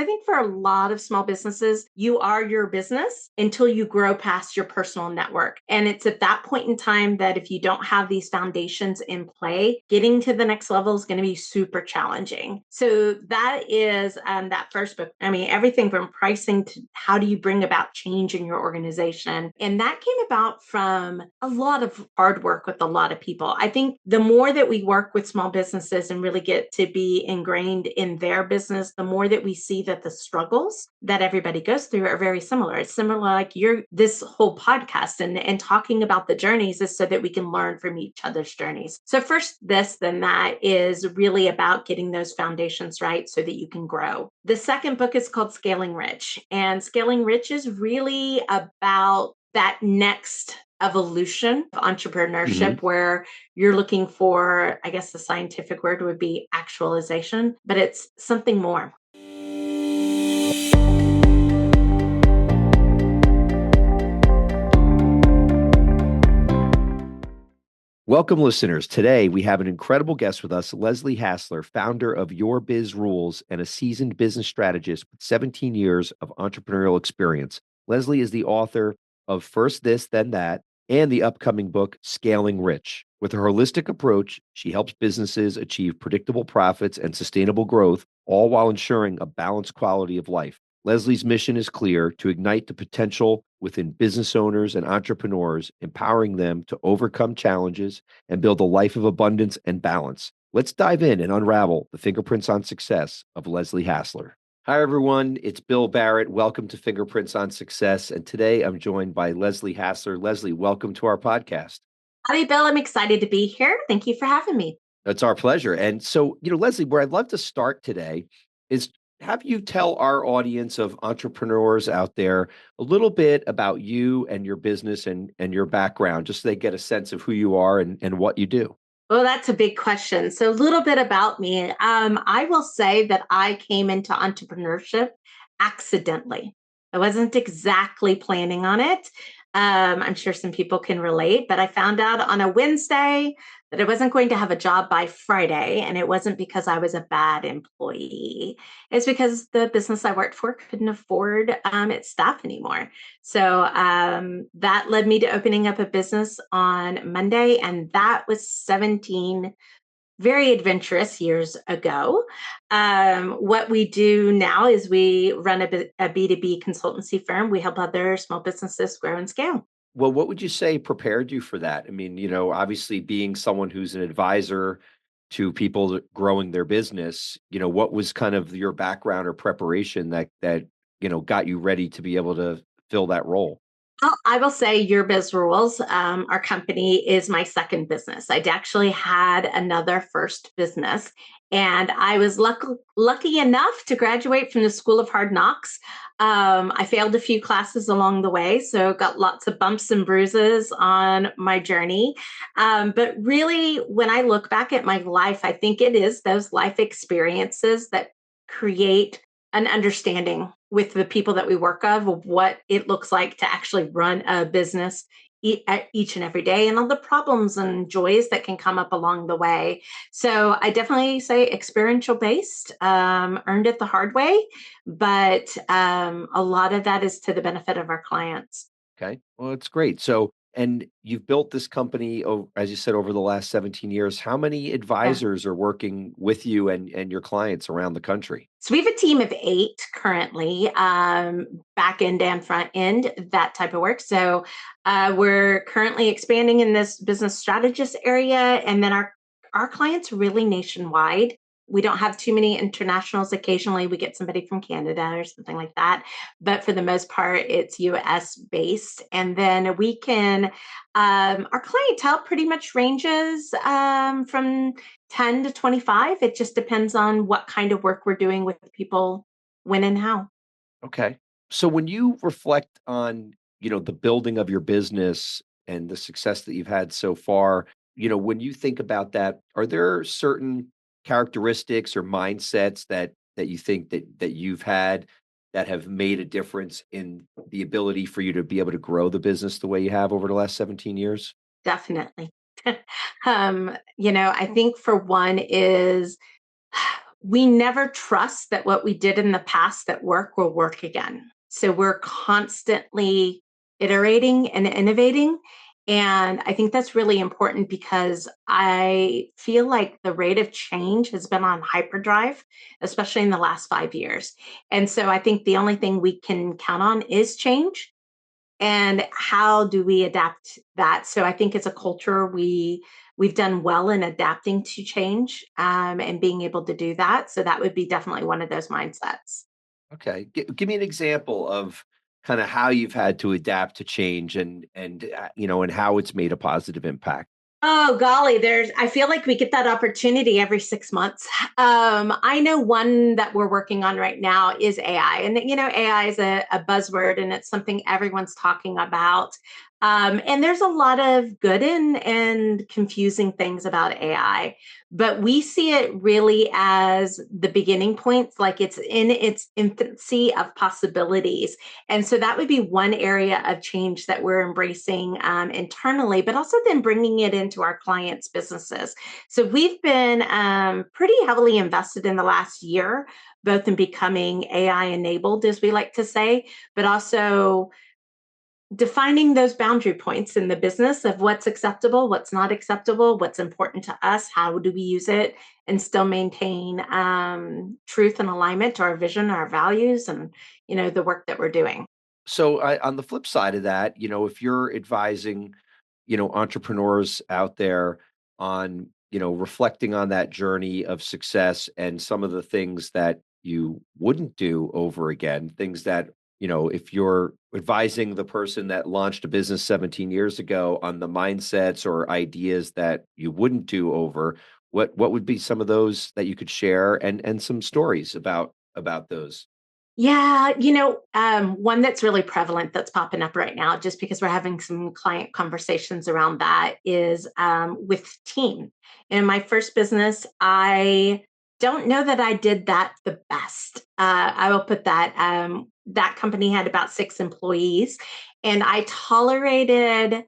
I think for a lot of small businesses, you are your business until you grow past your personal network. And it's at that point in time that if you don't have these foundations in play, getting to the next level is going to be super challenging. So that is that first book. I mean, everything from pricing to how do you bring about change in your organization. And that came about from a lot of hard work with a lot of people. I think the more that we work with small businesses and really get to be ingrained in their business, the more that we see that the struggles that everybody goes through are very similar. It's similar like this whole podcast and talking about the journeys is so that we can learn from each other's journeys. So first this, then that is really about getting those foundations right so that you can grow. The second book is called Scaling Rich. And Scaling Rich is really about that next evolution of Hmm. entrepreneurship where you're looking for, I guess the scientific word would be actualization, but it's something more. Welcome, listeners. Today, we have an incredible guest with us, Leslie Hassler, founder of Your Biz Rules and a seasoned business strategist with 17 years of entrepreneurial experience. Leslie is the author of First This, Then That, and the upcoming book, Scaling Rich. With her holistic approach, she helps businesses achieve predictable profits and sustainable growth, all while ensuring a balanced quality of life. Leslie's mission is clear: to ignite the potential within business owners and entrepreneurs, empowering them to overcome challenges and build a life of abundance and balance. Let's dive in and unravel the fingerprints on success of Leslie Hassler. Hi, everyone. It's Bill Barrett. Welcome to Fingerprints on Success. And today I'm joined by Leslie Hassler. Leslie, welcome to our podcast. Howdy, Bill. I'm excited to be here. Thank you for having me. It's our pleasure. And so, Leslie, where I'd love to start today is have you tell our audience of entrepreneurs out there a little bit about you and your business and your background, just so they get a sense of who you are and what you do. Well, that's a big question. So, a little bit about me. I will say that I came into entrepreneurship accidentally. I wasn't exactly planning on it. I'm sure some people can relate, but I found out on a Wednesday that I wasn't going to have a job by Friday. And it wasn't because I was a bad employee. It's because the business I worked for couldn't afford its staff anymore. So that led me to opening up a business on Monday, and that was 17 very adventurous years ago. What we do now is we run a B2B consultancy firm. We help other small businesses grow and scale. Well, what would you say prepared you for that? I mean, obviously being someone who's an advisor to people growing their business, what was kind of your background or preparation that got you ready to be able to fill that role? Well, I will say Your Biz Rules, our company is my second business. I'd actually had another first business, and I was lucky enough to graduate from the School of Hard Knocks. I failed a few classes along the way, so got lots of bumps and bruises on my journey. But really, when I look back at my life, I think it is those life experiences that create an understanding with the people that we work of what it looks like to actually run a business each and every day and all the problems and joys that can come up along the way. So I definitely say experiential based, earned it the hard way, but a lot of that is to the benefit of our clients. Okay. Well, it's great. So, and you've built this company, as you said, over the last 17 years. How many Yeah. advisors are working with you and your clients around the country? So we have a team of 8 currently, back end and front end, that type of work. So we're currently expanding in this business strategist area, and then our clients are really nationwide. We don't have too many internationals. Occasionally, we get somebody from Canada or something like that, but for the most part, it's U.S. based. And then we can, our clientele pretty much ranges from 10 to 25. It just depends on what kind of work we're doing with people, when and how. Okay. So when you reflect on, the building of your business and the success that you've had so far, when you think about that, are there certain characteristics or mindsets that you think that you've had that have made a difference in the ability for you to be able to grow the business the way you have over the last 17 years? Definitely. I think for one is we never trust that what we did in the past that work will work again. So we're constantly iterating and innovating. And I think that's really important because I feel like the rate of change has been on hyperdrive, especially in the last 5 years. And so I think the only thing we can count on is change. And how do we adapt that? So I think as a culture, we've done well in adapting to change, and being able to do that. So that would be definitely one of those mindsets. Okay. Give me an example of kind of how you've had to adapt to change and how it's made a positive impact. Oh golly, I feel like we get that opportunity every 6 months. I know one that we're working on right now is AI. And AI is a buzzword and it's something everyone's talking about. And there's a lot of good and confusing things about AI, but we see it really as the beginning points, like it's in its infancy of possibilities. And so that would be one area of change that we're embracing, internally, but also then bringing it into our clients' businesses. So we've been pretty heavily invested in the last year, both in becoming AI enabled, as we like to say, but also defining those boundary points in the business of what's acceptable, what's not acceptable, what's important to us, how do we use it, and still maintain truth and alignment to our vision, our values, and the work that we're doing. So on the flip side of that, if you're advising, entrepreneurs out there on, reflecting on that journey of success and some of the things that you wouldn't do over again, things that, if you're advising the person that launched a business 17 years ago on the mindsets or ideas that you wouldn't do over, what would be some of those that you could share and some stories about those? Yeah, one that's really prevalent that's popping up right now, just because we're having some client conversations around that, is with team. In my first business, I don't know that I did that the best. I will put that. That company had about 6 employees, and I tolerated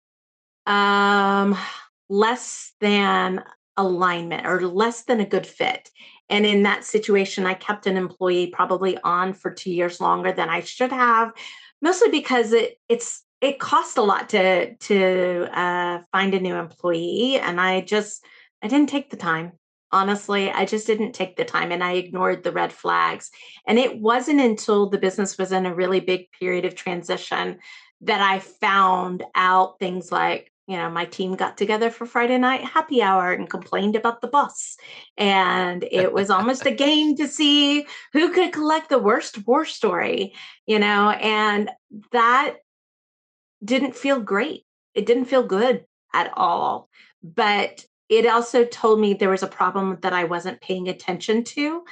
um, less than alignment or less than a good fit. And in that situation, I kept an employee probably on for 2 years longer than I should have, mostly because it costs a lot to find a new employee, and I didn't take the time. Honestly, I just didn't take the time, and I ignored the red flags. And it wasn't until the business was in a really big period of transition that I found out things like, my team got together for Friday night happy hour and complained about the bus. And it was almost a game to see who could collect the worst war story, and that didn't feel great. It didn't feel good at all. But it also told me there was a problem that I wasn't paying attention to,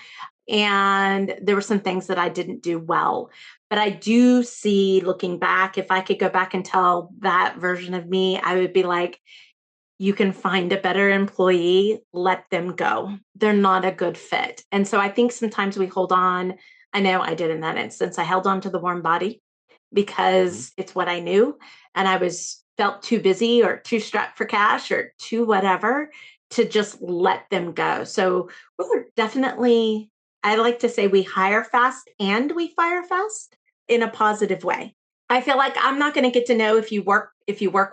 and there were some things that I didn't do well. But I do see, looking back, if I could go back and tell that version of me, I would be like, you can find a better employee, let them go. They're not a good fit. And so I think sometimes we hold on. I know I did in that instance. I held on to the warm body Mhm. because it's what I knew. And I was felt too busy or too strapped for cash or too whatever to just let them go. So we're definitely, I like to say, we hire fast and we fire fast in a positive way. I feel like I'm not going to get to know if you work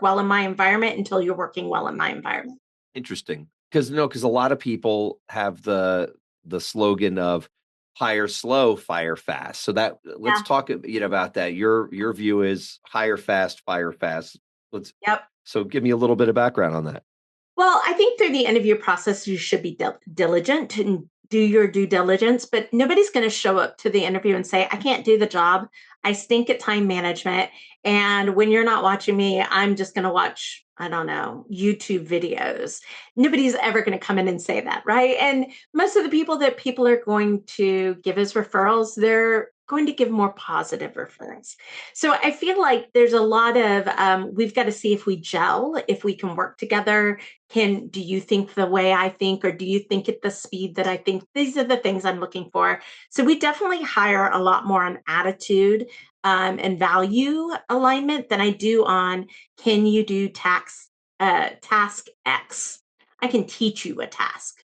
well in my environment until you're working well in my environment. Interesting. Because a lot of people have the slogan of hire slow, fire fast. So that let's Yeah. talk about that. Your view is hire fast, fire fast. Let's Yep. so give me a little bit of background on that. Well, I think through the interview process, you should be diligent and do your due diligence, but nobody's going to show up to the interview and say, I can't do the job. I stink at time management. And when you're not watching me, I'm just going to watch, I don't know, YouTube videos. Nobody's ever going to come in and say that, right? And most of the people that people are going to give as referrals, they're going to give more positive referrals. So I feel like there's a lot of, we've got to see if we gel, if we can work together. Do you think the way I think, or do you think at the speed that I think? These are the things I'm looking for. So we definitely hire a lot more on attitude, and value alignment than I do on, can you do task X? I can teach you a task.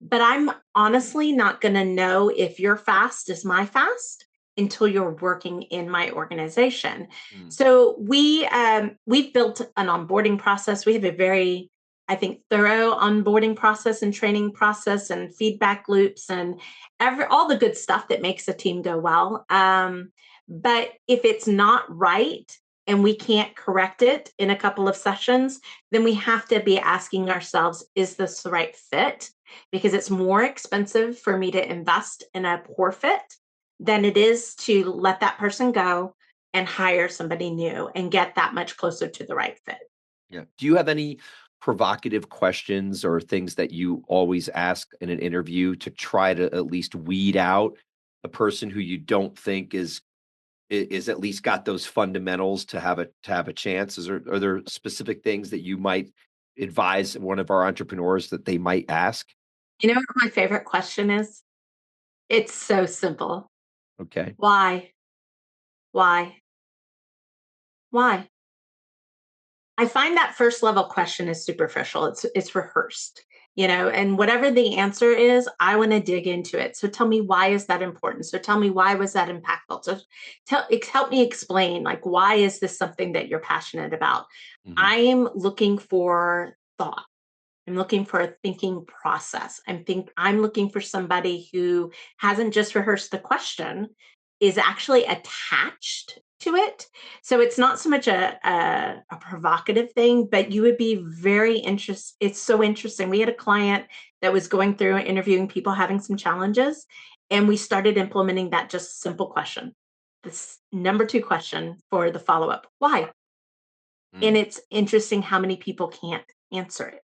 But I'm honestly not going to know if your fast is my fast until you're working in my organization. Mm. So we've built an onboarding process. We have a very, I think, thorough onboarding process and training process and feedback loops and all the good stuff that makes a team go well. But if it's not right and we can't correct it in a couple of sessions, then we have to be asking ourselves, is this the right fit? Because it's more expensive for me to invest in a poor fit than it is to let that person go and hire somebody new and get that much closer to the right fit. Yeah. Do you have any provocative questions or things that you always ask in an interview to try to at least weed out a person who you don't think is at least got those fundamentals to have a chance? Are there specific things that you might advise one of our entrepreneurs that they might ask? You know what my favorite question is? It's so simple. Okay. Why? Why? Why? I find that first level question is superficial. It's rehearsed, and whatever the answer is, I want to dig into it. So tell me, why is that important? So tell me, why was that impactful? So help me explain, like, why is this something that you're passionate about? Hmm. I'm looking for thought. I'm looking for a thinking process. I'm looking for somebody who hasn't just rehearsed the question, is actually attached to it. So it's not so much a provocative thing, but you would be very interested. It's so interesting. We had a client that was going through and interviewing people having some challenges, and we started implementing that just simple question. This number two question for the follow up: why? And Mm. it's interesting how many people can't answer it.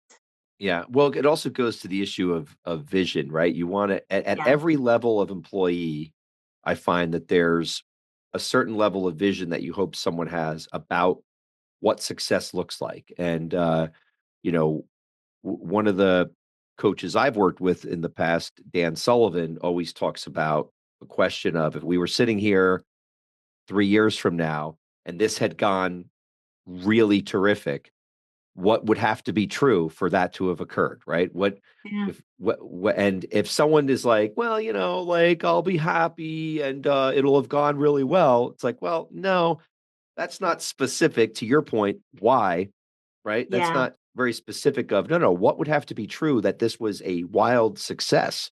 Yeah. Well, it also goes to the issue of vision, right? You want to at Yeah. every level of employee, I find that there's a certain level of vision that you hope someone has about what success looks like. And you know, one of the coaches I've worked with in the past, Dan Sullivan, always talks about the question of, if we were sitting here 3 years from now and this had gone really terrific, what would have to be true for that to have occurred, right? Yeah. And if someone is like, well, like, I'll be happy and it'll have gone really well, it's like, well, no, that's not specific to your point. Why? Right? That's Yeah. not very specific of, no, no, what would have to be true that this was a wild success,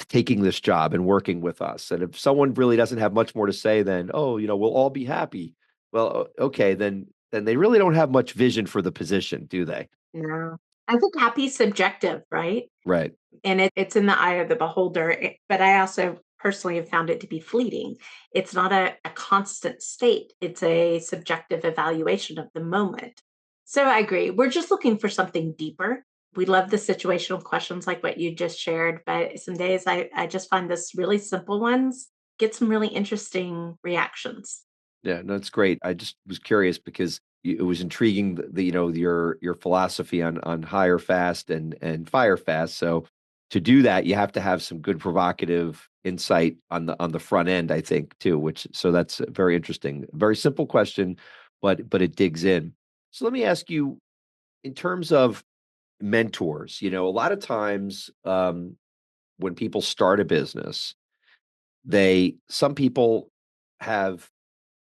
taking this job and working with us. And if someone really doesn't have much more to say than, oh, we'll all be happy. Well, okay, then they really don't have much vision for the position, do they? No. I think happy is subjective, right? Right. And it's in the eye of the beholder. But I also personally have found it to be fleeting. It's not a constant state, it's a subjective evaluation of the moment. So I agree. We're just looking for something deeper. We love the situational questions like what you just shared, but some days I just find this really simple ones get some really interesting reactions. Yeah, no, it's great. I just was curious because it was intriguing, your philosophy on hire fast and fire fast. So to do that, you have to have some good provocative insight on the front end, I think, too. Which so that's very interesting. Very simple question, but it digs in. So let me ask you, in terms of mentors. A lot of times, when people start a business, they some people have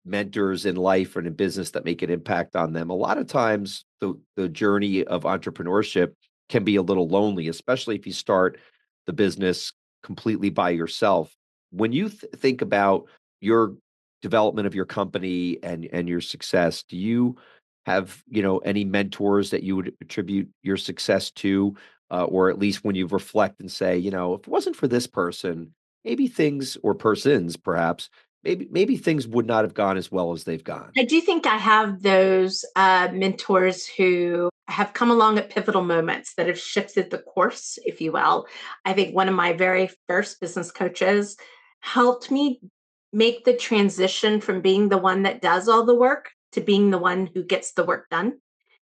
mentors in life and in business that make an impact on them. A lot of times, the journey of entrepreneurship can be a little lonely, especially if you start the business completely by yourself. When you think about your development of your company and your success, do you have any mentors that you would attribute your success to, or at least when you reflect and say, if it wasn't for this person, maybe things, or persons perhaps, maybe things would not have gone as well as they've gone. I do think I have those mentors who have come along at pivotal moments that have shifted the course, if you will. I think one of my very first business coaches helped me make the transition from being the one that does all the work to being the one who gets the work done,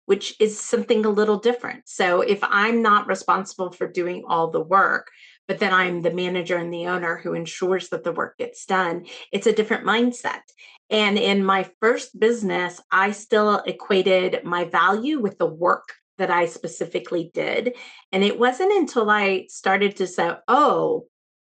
which is something a little different. So if I'm not responsible for doing all the work, but then I'm the manager and the owner who ensures that the work gets done, it's a different mindset. And in my first business, I still equated my value with the work that I specifically did. And it wasn't until I started to say, oh,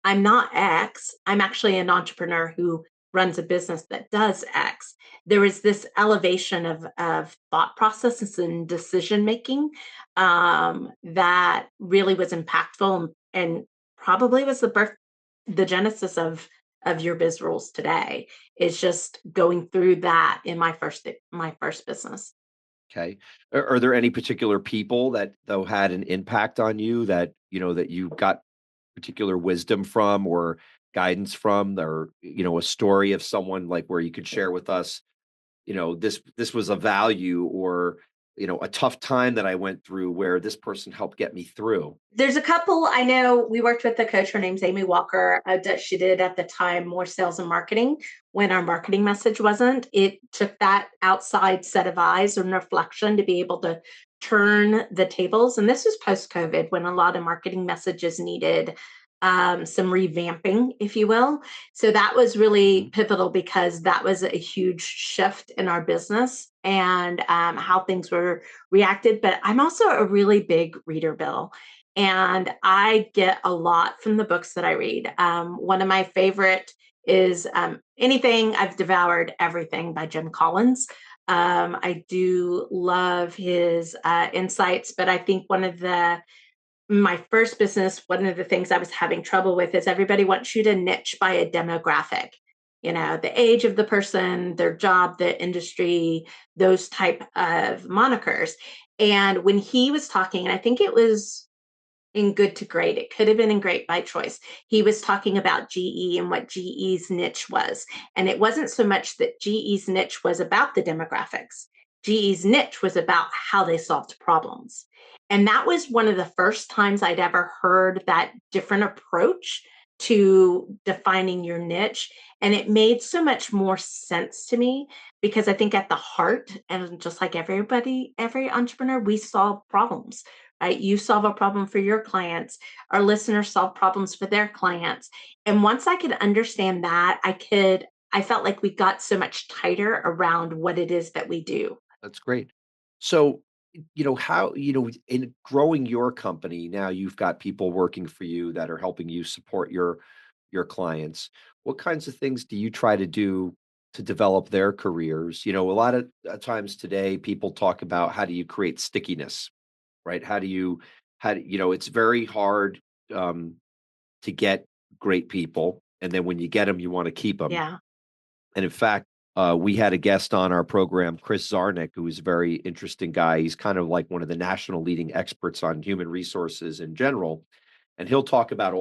I'm not X, I'm actually an entrepreneur who runs a business that does X. There was this elevation of thought processes and decision making that really was impactful and probably was the genesis of your biz rules today. Is just going through that in my first business. Okay. Are there any particular people that though had an impact on you that, that you got particular wisdom from or guidance from, or, a story of someone like where you could share with us, this was a value or, a tough time that I went through where this person helped get me through. There's a couple I know. We worked with a coach. Her name's Amy Walker. That she did at the time more sales and marketing when our marketing message wasn't. It took that outside set of eyes and reflection to be able to turn the tables. And this was post COVID when a lot of marketing messages needed some revamping, if you will. So that was really Mhm. pivotal because that was a huge shift in our business and how things were reacted. But I'm also a really big reader, Bill. And I get a lot from the books that I read. One of my favorite is Anything I've Devoured Everything by Jim Collins. I do love his insights, but I think my first business, one of the things I was having trouble with is everybody wants you to niche by a demographic, the age of the person, their job, the industry, those type of monikers. And when he was talking, and I think it was in Good to Great. It could have been in Great by choice. He was talking about GE and what GE's niche was. And it wasn't so much that GE's niche was about the demographics. GE's niche was about how they solved problems. And that was one of the first times I'd ever heard that different approach to defining your niche. And it made so much more sense to me because I think at the heart, and just like everybody, every entrepreneur, we solve problems, right? You solve a problem for your clients. Our listeners solve problems for their clients. And once I could understand that, I felt like we got so much tighter around what it is that we do. That's great. So, how, in growing your company, now you've got people working for you that are helping you support your clients. What kinds of things do you try to do to develop their careers? A lot of times today people talk about how do you create stickiness, right? It's very hard um, to get great people, and then when you get them, you want to keep them. Yeah. And in fact, we had a guest on our program, Chris Zarnick, who is a very interesting guy. He's kind of like one of the national leading experts on human resources in general, and he'll talk about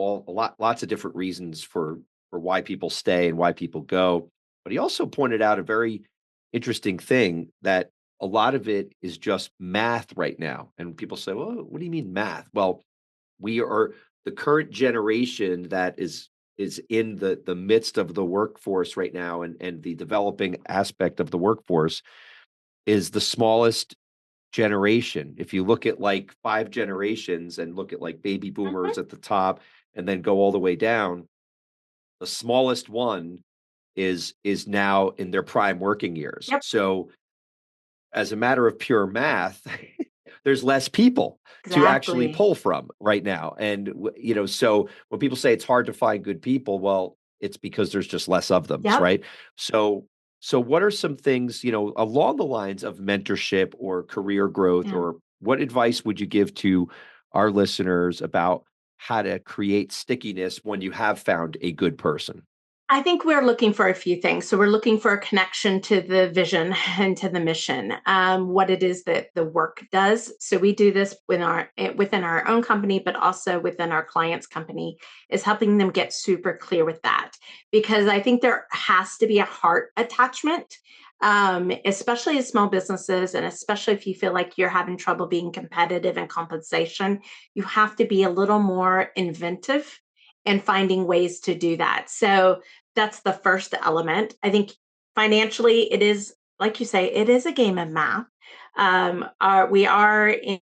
lots of different reasons for why people stay and why people go. But he also pointed out a very interesting thing that a lot of it is just math right now. And people say, "Well, what do you mean math?" Well, we are the current generation that is in the midst of the workforce right now, and the developing aspect of the workforce is the smallest generation. If you look at like 5 generations and look at like baby Mhm. boomers at the top and then go all the way down, the smallest one is now in their prime working years. Yep. So as a matter of pure math, there's less people to actually Exactly. pull from right now. And so when people say it's hard to find good people, well, it's because there's just less of them, Yep. right? So what are some things, along the lines of mentorship or career growth, Yeah. or what advice would you give to our listeners about how to create stickiness when you have found a good person? I think we're looking for a few things. So we're looking for a connection to the vision and to the mission, what it is that the work does. So we do this within our own company, but also within our clients' company, is helping them get super clear with that. Because I think there has to be a heart attachment, especially as small businesses, and especially if you feel like you're having trouble being competitive in compensation, you have to be a little more inventive and finding ways to do that. So that's the first element. I think financially, it is, like you say, it is a game of math. We are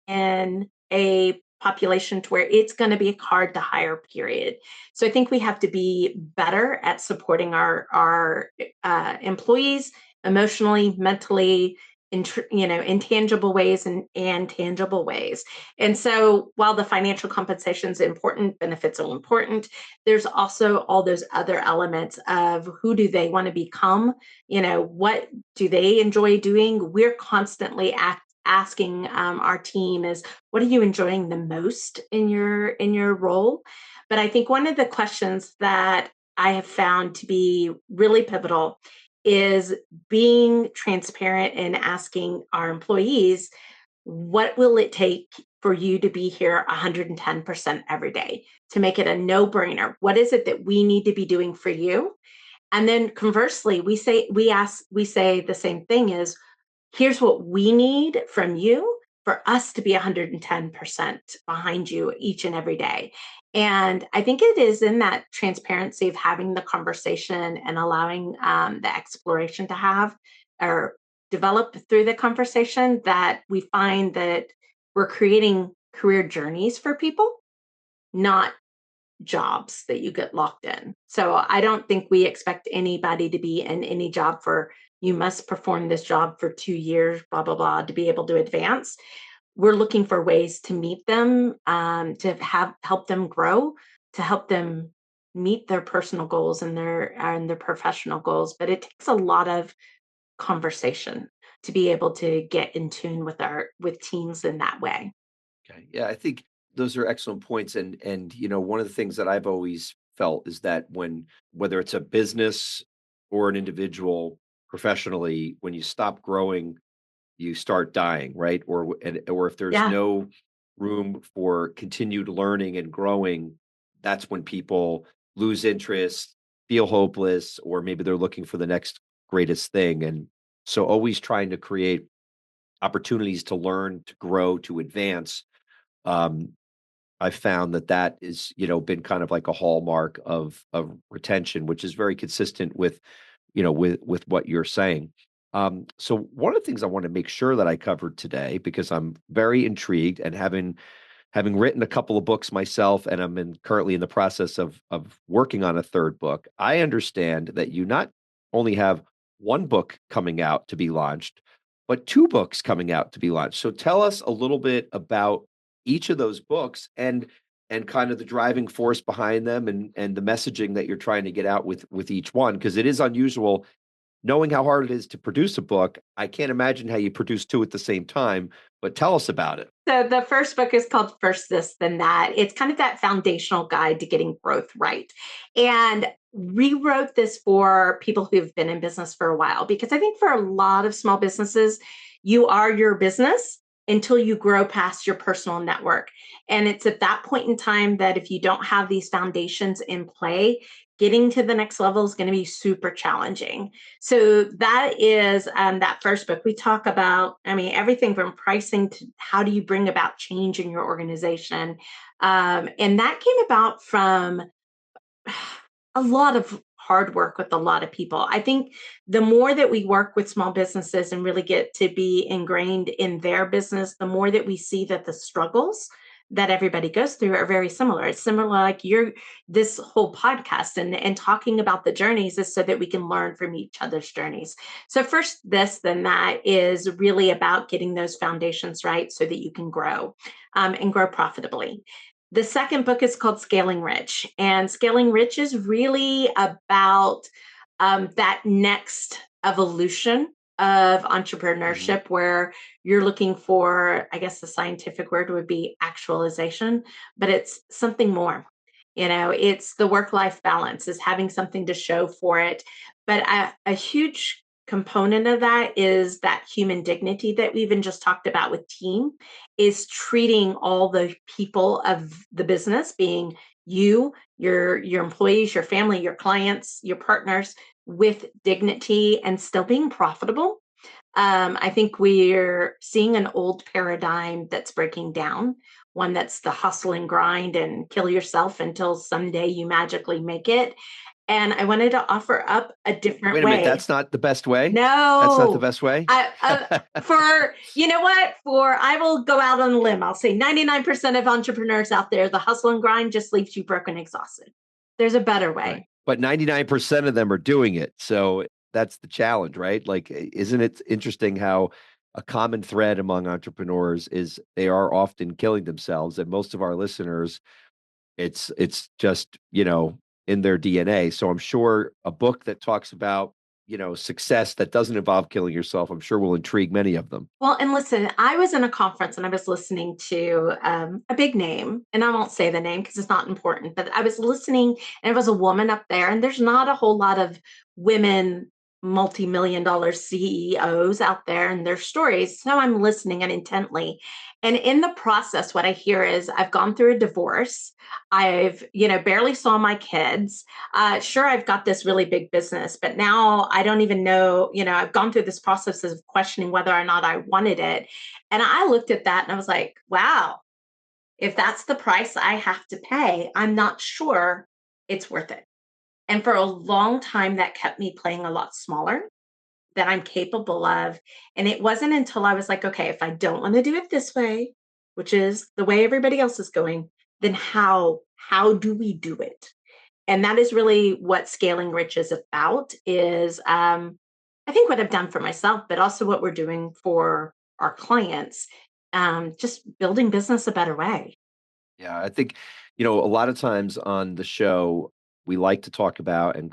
in a population to where it's going to be hard to hire, period. So I think we have to be better at supporting our employees emotionally, mentally, intangible ways and tangible ways. And so while the financial compensation is important, benefits are important, there's also all those other elements of who do they want to become, what do they enjoy doing. We're constantly asking our team is, what are you enjoying the most in your role? But I think one of the questions that I have found to be really pivotal is being transparent and asking our employees, what will it take for you to be here 110% every day, to make it a no-brainer? What is it that we need to be doing for you? And then conversely, we say the same thing is, here's what we need from you for us to be 110% behind you each and every day. And I think it is in that transparency of having the conversation and allowing the exploration to have or develop through the conversation that we find that we're creating career journeys for people, not jobs that you get locked in. So I don't think we expect anybody to be in any job for, you must perform this job for 2 years, blah, blah, blah, to be able to advance. We're looking for ways to meet them, to help them grow, to help them meet their personal goals and their professional goals. But it takes a lot of conversation to be able to get in tune with teams in that way. Okay. Yeah, I think those are excellent points. And one of the things that I've always felt is that whether it's a business or an individual professionally, when you stop growing, you start dying, right? Or if there's Yeah. no room for continued learning and growing, that's when people lose interest, feel hopeless, or maybe they're looking for the next greatest thing. And so always trying to create opportunities to learn, to grow, to advance. um, I found that is, been kind of like a hallmark of retention, which is very consistent with, with what you're saying. So one of the things I want to make sure that I covered today, because I'm very intrigued and having written a couple of books myself, and currently in the process of working on a third book, I understand that you not only have one book coming out to be launched, but two books coming out to be launched. So tell us a little bit about each of those books and kind of the driving force behind them and the messaging that you're trying to get out with each one, because it is unusual. Knowing how hard it is to produce a book, I can't imagine how you produce two at the same time, but tell us about it. So the first book is called First This, Then That. It's kind of that foundational guide to getting growth right. And rewrote this for people who've been in business for a while, because I think for a lot of small businesses, you are your business until you grow past your personal network. And it's at that point in time that if you don't have these foundations in play, getting to the next level is going to be super challenging. So that is that first book. We talk about, I mean, everything from pricing to how do you bring about change in your organization. And that came about from a lot of hard work with a lot of people. I think the more that we work with small businesses and really get to be ingrained in their business, the more that we see that the struggles that everybody goes through are very similar. It's similar like this whole podcast and talking about the journeys is so that we can learn from each other's journeys. So first this, then that is really about getting those foundations right so that you can grow and grow profitably. The second book is called Scaling Rich, and Scaling Rich is really about that next evolution of Mhm. entrepreneurship where you're looking for, I guess the scientific word would be actualization, but it's something more. It's the work life balance, is having something to show for it. But a huge component of that is that human dignity that we even just talked about with team, is treating all the people of the business, being you, your employees, your family, your clients, your partners, with dignity and still being profitable. I think we're seeing an old paradigm that's breaking down, one that's the hustle and grind and kill yourself until someday you magically make it. And I wanted to offer up a different Wait a minute, way. that's not the best way? That's not the No, best way? for you know what? For I will go out on a limb. I'll say 99% of entrepreneurs out there, the hustle and grind just leaves you broken, exhausted. There's a better Right. way. But 99% of them are doing it. So that's the challenge, right? Like, isn't it interesting how a common thread among entrepreneurs is they are often killing themselves, and most of our listeners, it's just in their DNA. So I'm sure a book that talks about success that doesn't involve killing yourself, I'm sure will intrigue many of them. Well, and listen, I was in a conference and I was listening to a big name, and I won't say the name because it's not important, but I was listening and it was a woman up there, and there's not a whole lot of women multi-million dollar CEOs out there and their stories. So I'm listening and intently. And in the process, what I hear is I've gone through a divorce. I've, barely saw my kids. Sure, I've got this really big business, but now I don't even know, I've gone through this process of questioning whether or not I wanted it. And I looked at that and I was like, wow, if that's the price I have to pay, I'm not sure it's worth it. And for a long time, that kept me playing a lot smaller than I'm capable of. And it wasn't until I was like, okay, if I don't want to do it this way, which is the way everybody else is going, then how do we do it? And that is really what Scaling Rich is about, is I think what I've done for myself, but also what we're doing for our clients, just building business a better way. Yeah, I think, a lot of times on the show, we like to talk about, and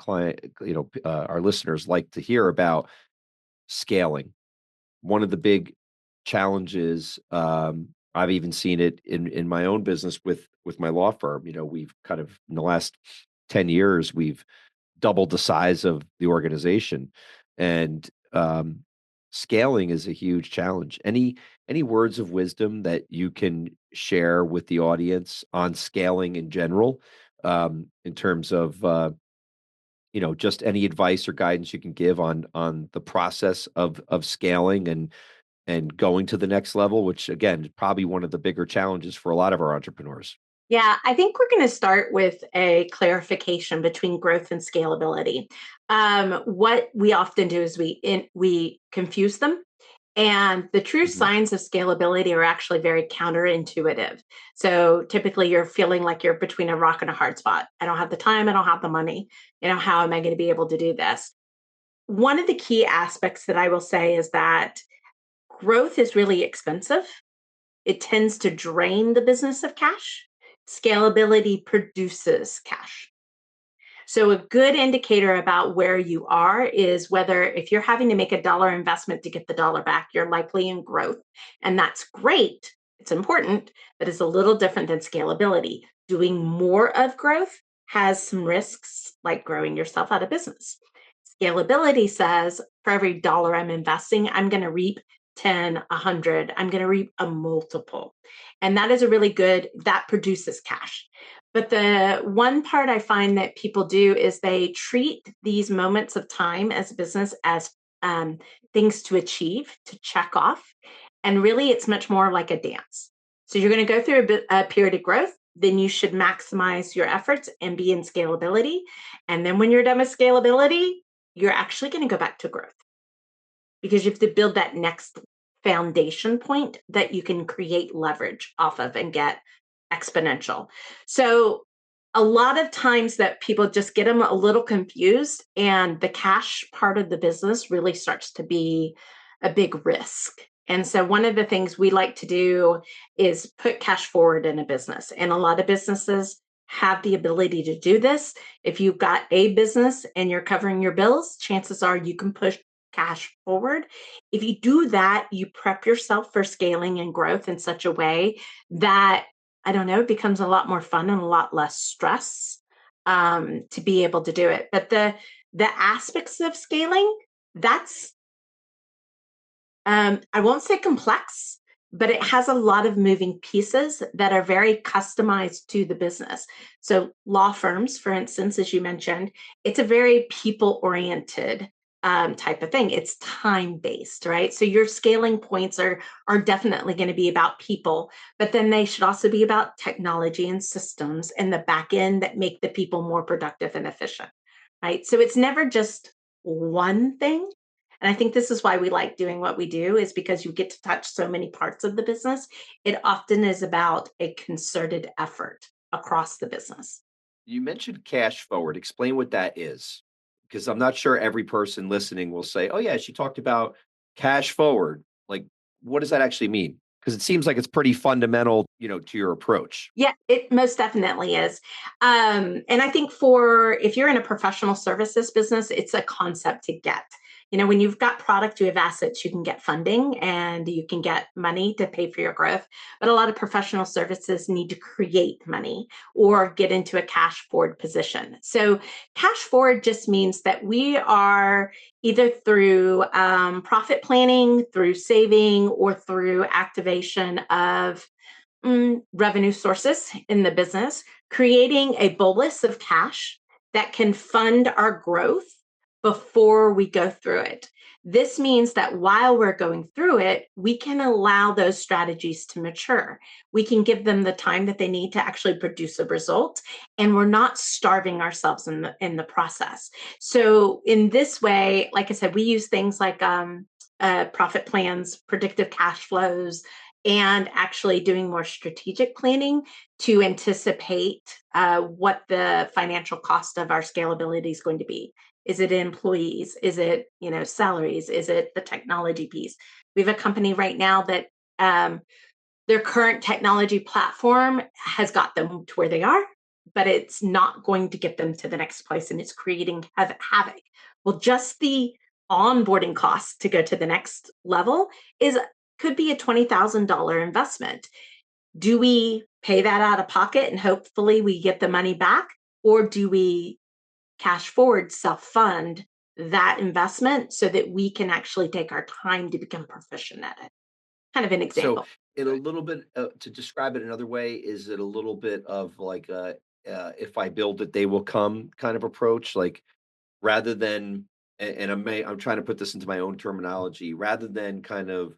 our listeners like to hear about scaling. One of the big challenges, I've even seen it in my own business with my law firm. We've kind of in the last 10 years, we've doubled the size of the organization, and scaling is a huge challenge. Any words of wisdom that you can share with the audience on scaling in general, in terms of just any advice or guidance you can give on the process of scaling and going to the next level, which again is probably one of the bigger challenges for a lot of our entrepreneurs. Yeah, I think we're going to start with a clarification between growth and scalability. What we often do is we confuse them. And the true Mhm. signs of scalability are actually very counterintuitive. So typically you're feeling like you're between a rock and a hard spot. I don't have the time, I don't have the money. How am I going to be able to do this? One of the key aspects that I will say is that growth is really expensive. It tends to drain the business of cash. Scalability produces cash. So, a good indicator about where you are is whether, if you're having to make a dollar investment to get the dollar back, you're likely in growth. And that's great. It's important, but it's a little different than scalability. Doing more of growth has some risks, like growing yourself out of business. Scalability says for every dollar I'm investing, I'm going to reap 10, 100, I'm going to reap a multiple. And that is a really good, that produces cash. But the one part I find that people do is they treat these moments of time as business as um, things to achieve, to check off. And really, it's much more like a dance. So you're going to go through a period of growth, then you should maximize your efforts and be in scalability. And then when you're done with scalability, you're actually going to go back to growth because you have to build that next foundation point that you can create leverage off of and get exponential. So a lot of times that people just get them a little confused, and the cash part of the business really starts to be a big risk. And so one of the things we like to do is put cash forward in a business. And a lot of businesses have the ability to do this. If you've got a business and you're covering your bills, chances are you can push cash forward. If you do that, you prep yourself for scaling and growth in such a way that, I don't know, it becomes a lot more fun and a lot less stress to be able to do it. But the aspects of scaling, that's I won't say complex, but it has a lot of moving pieces that are very customized to the business. So, law firms, for instance, as you mentioned, it's a very people oriented type of thing. It's time based, right? So your scaling points are definitely going to be about people, but then they should also be about technology and systems and the back end that make the people more productive and efficient, right? So it's never just one thing, and I think this is why we like doing what we do, is because you get to touch so many parts of the business. It often is about a concerted effort across the business. You mentioned cash forward. Explain what that is, because I'm not sure every person listening will say, "Oh yeah, she talked about cash forward." Like, what does that actually mean? Because it seems like it's pretty fundamental, to your approach. Yeah, it most definitely is. And I think for if you're in a professional services business, it's a concept to get. When you've got product, you have assets, you can get funding and you can get money to pay for your growth. But a lot of professional services need to create money or get into a cash forward position. So, cash forward just means that we are either through profit planning, through saving, or through activation of revenue sources in the business, creating a bolus of cash that can fund our growth before we go through it. This means that while we're going through it, we can allow those strategies to mature. We can give them the time that they need to actually produce a result, and we're not starving ourselves in the process. So, in this way, like I said, we use things like profit plans, predictive cash flows, and actually doing more strategic planning to anticipate what the financial cost of our scalability is going to be. Is it employees? Is it salaries? Is it the technology piece? We have a company right now that their current technology platform has got them to where they are, but it's not going to get them to the next place, and it's creating havoc. Well, just the onboarding costs to go to the next level is could be a $20,000 investment. Do we pay that out of pocket and hopefully we get the money back, or do we cash forward self fund that investment so that we can actually take our time to become proficient at it? Kind of an So, example. in a little bit to describe it another way, is it a little bit of like a if I build it, they will come kind of approach? Like rather than, and I'm trying to put this into my own terminology, rather than kind of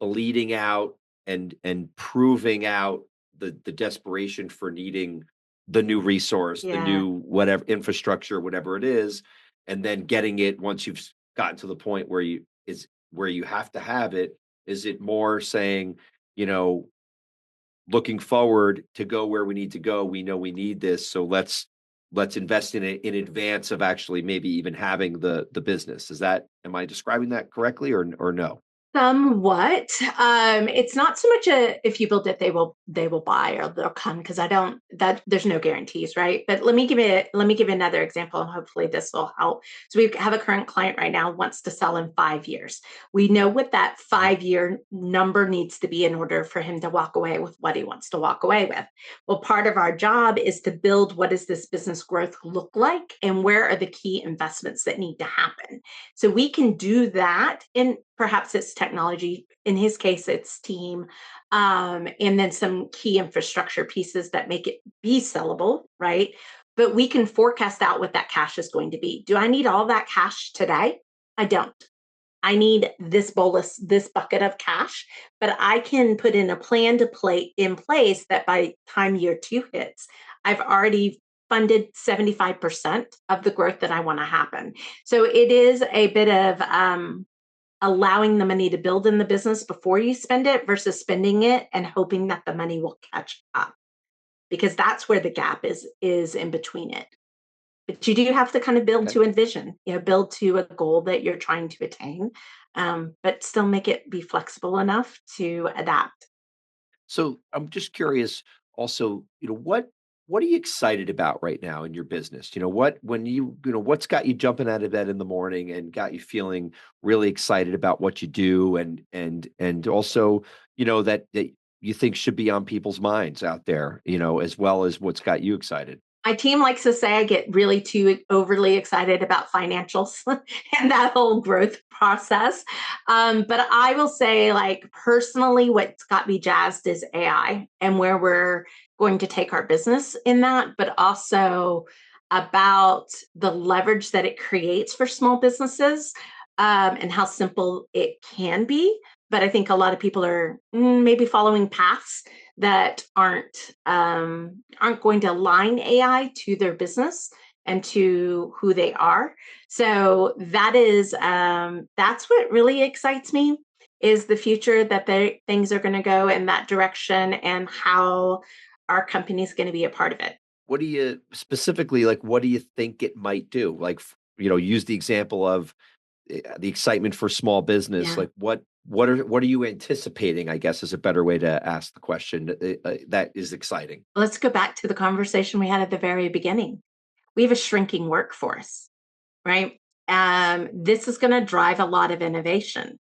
bleeding out and proving out the desperation for needing the new resource, the Yeah. new whatever infrastructure, whatever it is, and then getting it once you've gotten to the point where you have to have it. Is it more saying, you know, looking forward to go where we need to go? We know we need this, so let's invest in it in advance of actually maybe even having the business. Is that, am I describing that correctly or no? Somewhat. It's not so much a if you build it, they will buy or they'll come because I don't that there's no guarantees, right? But let me give you another example, and hopefully this will help. So we have a current client right now wants to sell in 5 years. We know what that Mhm. 5 year number needs to be in order for him to walk away with what he wants to walk away with. Well, part of our job is to build what does this business growth look like and where are the key investments that need to happen. So we can do that, and perhaps it's technology. In his case, it's team, and then some key infrastructure pieces that make it be sellable, right? But we can forecast out what that cash is going to be. Do I need all that cash today? I don't. I need this bolus, this bucket of cash, but I can put in a plan to play in place that by time year two hits, I've already funded 75% of the growth that I want to happen. So it is a bit of allowing the money to build in the business before you spend it versus spending it and hoping that the money will catch up, because that's where the gap is in between it. But you do have to kind of build Okay. to envision, build to a goal that you're trying to attain, but still make it be flexible enough to adapt. So I'm just curious also, what are you excited about right now in your business? What when what's got you jumping out of bed in the morning and got you feeling really excited about what you do and also, that you think should be on people's minds out there, as well as what's got you excited. My team likes to say I get really too overly excited about financials and that whole growth process. But I will say, like, personally, what's got me jazzed is AI and where we're going to take our business in that, but also about the leverage that it creates for small businesses, and how simple it can be. But I think a lot of people are maybe following paths that aren't going to align AI to their business and to who they are. So that's what really excites me, is the future that things are going to go in that direction and how our company is going to be a part of it. What do you specifically like? What do you think it might do? Like, use the example of the excitement for small business. Yeah. Like, what are you anticipating, I guess, is a better way to ask the question. That is exciting. Let's go back to the conversation we had at the very beginning. We have a shrinking workforce, right? This is going to drive a lot of innovation.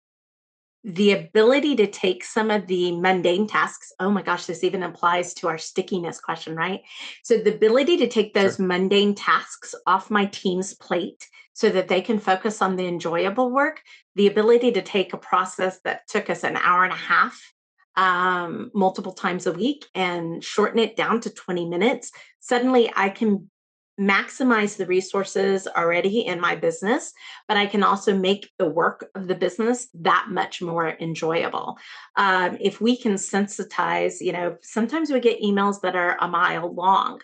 The ability to take some of the mundane tasks. Oh my gosh, this even applies to our stickiness question, right? So, the ability to take those Sure. mundane tasks off my team's plate so that they can focus on the enjoyable work, the ability to take a process that took us an hour and a half multiple times a week and shorten it down to 20 minutes. Suddenly, I can maximize the resources already in my business, but I can also make the work of the business that much more enjoyable. If we can sensitize, sometimes we get emails that are a mile long.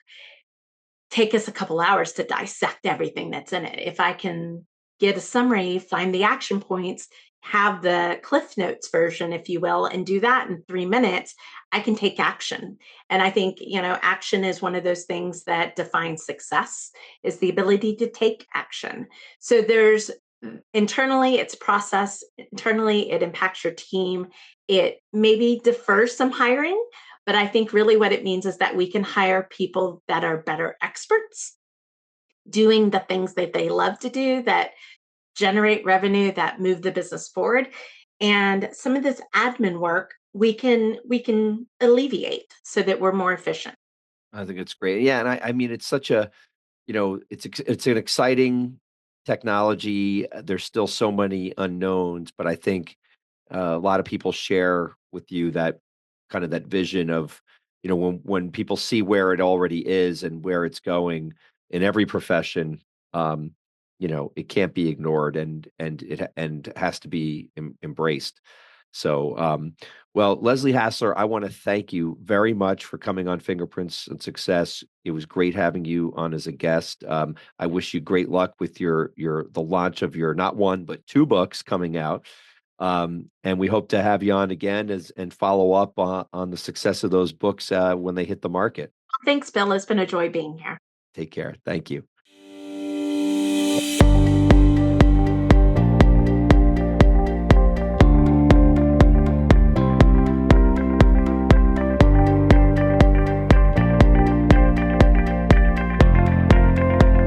Take us a couple hours to dissect everything that's in it. If I can get a summary, find the action points, have the Cliff Notes version, if you will, and do that in 3 minutes, I can take action. And I think, action is one of those things that defines success is the ability to take action. So there's internally, it's process. Internally, it impacts your team. It maybe defers some hiring, but I think really what it means is that we can hire people that are better experts doing the things that they love to do, that generate revenue, that move the business forward. And some of this admin work we can alleviate so that we're more efficient. I think it's great. Yeah, and I mean, it's such a it's an exciting technology. There's still so many unknowns, but I think a lot of people share with you that kind of that vision of, when people see where it already is and where it's going in every profession, um, it can't be ignored and has to be embraced. So, well, Leslie Hassler, I want to thank you very much for coming on Fingerprints and Success. It was great having you on as a guest. I wish you great luck with the launch of your not one but two books coming out. And we hope to have you on again and follow up on the success of those books when they hit the market. Thanks, Bill. It's been a joy being here. Take care. Thank you.